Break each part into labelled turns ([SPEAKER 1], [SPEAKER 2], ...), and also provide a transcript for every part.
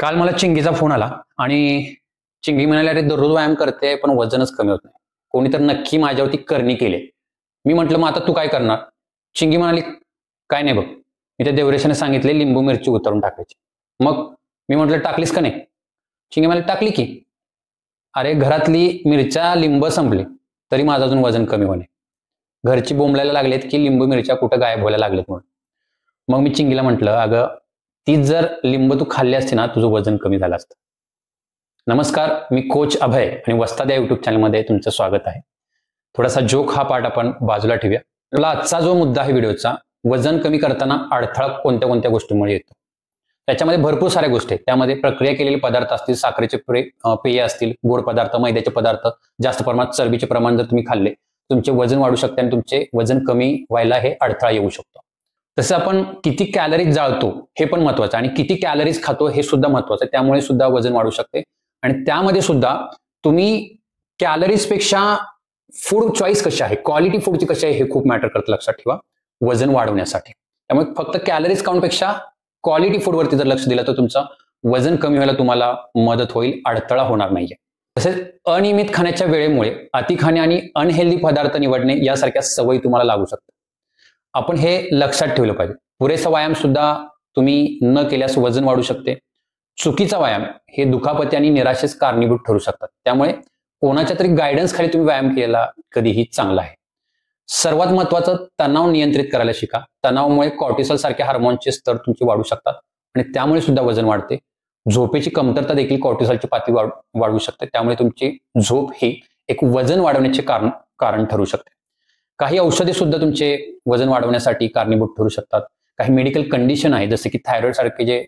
[SPEAKER 1] काल मला चिंगीचा फोन आला आणि चिंगी म्हणाले, "अरे दररोज व्यायाम करते, पण वजनच कमी होत नाही. कोणी तर नक्की माझ्यावरती करणी केली." मी म्हटलं, "मग आता तू काय करणार?" चिंगी म्हणाली, "काय नाही बघ. मी त्या देवरेशाने सांगितले लिंबू मिरची उतरून टाकायची." मग मी म्हटलं, "टाकलीस का नाही?" चिंगी म्हणाली, "टाकली की." अरे घरातली मिरच्या, लिंब संपली, तरी माझं अजून वजन कमी होणे. घरची बोंबलायला लागलेत, की लिंबू मिरच्या कुठं गायब व्हायला लागलेत म्हणून. मग मी चिंगीला म्हटलं, "अगं, तीच जर लिंब तू खाल्ली असती ना, तुझं वजन कमी झालं असतं." नमस्कार, मी कोच अभय आणि वस्ताद या युट्यूब चॅनलमध्ये तुमचं स्वागत आहे. थोडासा जोक हा पार्ट आपण बाजूला ठेवूया. आपला आजचा जो मुद्दा आहे व्हिडिओचा, वजन कमी करताना अडथळा कोणत्या कोणत्या गोष्टींमुळे येतो. त्याच्यामध्ये भरपूर साऱ्या गोष्टी आहेत. त्यामध्ये प्रक्रिया केलेले पदार्थ असतील, साखरेचे पेय असतील, गोड पदार्थ, मैद्याचे पदार्थ, जास्त प्रमाणात चरबीचे प्रमाण जर तुम्ही खाल्ले, तुमचे वजन वाढू शकते आणि तुमचे वजन कमी व्हायला हे अडथळा येऊ शकतो. तसं आपण किती कॅलरीज जाळतो हे पण महत्वाचं आणि किती कॅलरीज खातो हे सुद्धा महत्वाचं आहे. त्यामुळे सुद्धा वजन वाढू शकते आणि त्यामध्ये सुद्धा तुम्ही कॅलरीजपेक्षा फूड चॉईस कशी आहे, क्वालिटी फूडची कशी आहे हे खूप मॅटर करतं, लक्षात ठेवा, वजन वाढवण्यासाठी. त्यामुळे फक्त कॅलरीज काउंटपेक्षा क्वालिटी फूडवरती जर लक्ष दिलं तर तुमचं वजन कमी व्हायला तुम्हाला मदत होईल, अडथळा होणार नाहीये. तसेच अनियमित खाण्याच्या वेळेमुळे अति खाणे आणि अनहेल्दी पदार्थ निवडणे यासारख्या सवयी तुम्हाला लागू शकतात. आपण हे लक्षात ठेवलं पाहिजे. पुरेसा व्यायाम सुद्धा तुम्ही न केल्यास वजन वाढू शकते. चुकीचा व्यायाम हे दुखापती आणि निराशेस कारणीभूत ठरू शकतात. त्यामुळे कोणाच्या तरी गायडन्स खाली तुम्ही व्यायाम केला कधीही चांगला आहे. सर्वात महत्वाचं, तणाव नियंत्रित करायला शिका. तणावामुळे कॉर्टिसॉल सारख्या हार्मोनचे स्तर तुमचे वाढू शकतात आणि त्यामुळे सुद्धा वजन वाढते. झोपेची कमतरता देखील कॉर्टिसॉलची पातळी वाढवू शकते. त्यामुळे तुमची झोप ही एक वजन वाढवण्याचे कारण ठरू शकते. काही औषधे सुद्धा तुमचे वजन वाढवण्यासाठी कारणीभूत ठरू शकतात. काही मेडिकल कंडिशन आहे, जसे की थायरॉइड सारखे जे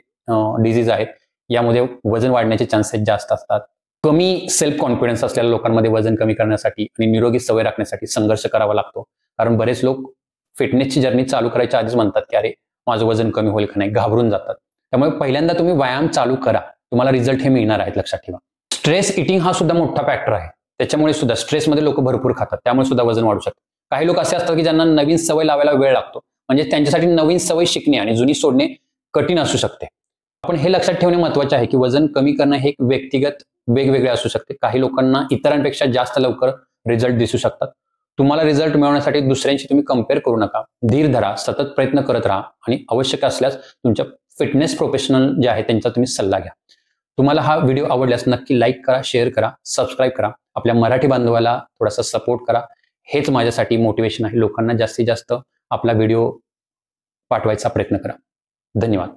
[SPEAKER 1] डिझीज आहेत, यामध्ये वजन वाढण्याचे चान्सेस जास्त असतात. कमी सेल्फ कॉन्फिडन्स असलेल्या लोकांमध्ये वजन कमी करण्यासाठी आणि निरोगी सवय राखण्यासाठी संघर्ष करावा लागतो. कारण बरेच लोक फिटनेसची जर्नी चालू करायच्या आधीच म्हणतात की अरे माझं वजन कमी होईल का नाही, घाबरून जातात. त्यामुळे पहिल्यांदा तुम्ही व्यायाम चालू करा, तुम्हाला रिझल्ट हे मिळणार आहेत, लक्षात ठेवा. स्ट्रेस इटिंग हा सुद्धा मोठा फॅक्टर आहे. त्याच्यामुळे सुद्धा स्ट्रेसमध्ये लोक भरपूर खातात, त्यामुळे सुद्धा वजन वाढू शकतं. काही लोक असे असतात की ज्यांना नवीन सवय लावायला वेळ लागतो, म्हणजे त्यांच्यासाठी नवीन सवय शिकणे आणि जुनी सोडणे कठीण असू शकते. आपण हे लक्षात ठेवणे महत्वाचे आहे की वजन कमी करणं हे एक व्यक्तिगत वेगवेगळे असू शकते. काही लोकांना इतरांपेक्षा जास्त लवकर रिझल्ट दिसू शकतात. तुम्हाला रिझल्ट मिळवण्यासाठी दुसऱ्यांशी तुम्ही कम्पेअर करू नका. धीर धरा, सतत प्रयत्न करत राहा आणि आवश्यक असल्यास तुमच्या फिटनेस प्रोफेशनल जे आहे त्यांचा तुम्ही सल्ला घ्या. तुम्हाला हा व्हिडिओ आवडल्यास नक्की लाईक करा, शेअर करा, सबस्क्राईब करा. आपल्या मराठी बांधवाला थोडासा सपोर्ट करा. हेच माझ्यासाठी मोटिवेशन आहे. लोकांना जास्तीत जास्त आपला व्हिडिओ पाठवायचा प्रयत्न करा. धन्यवाद.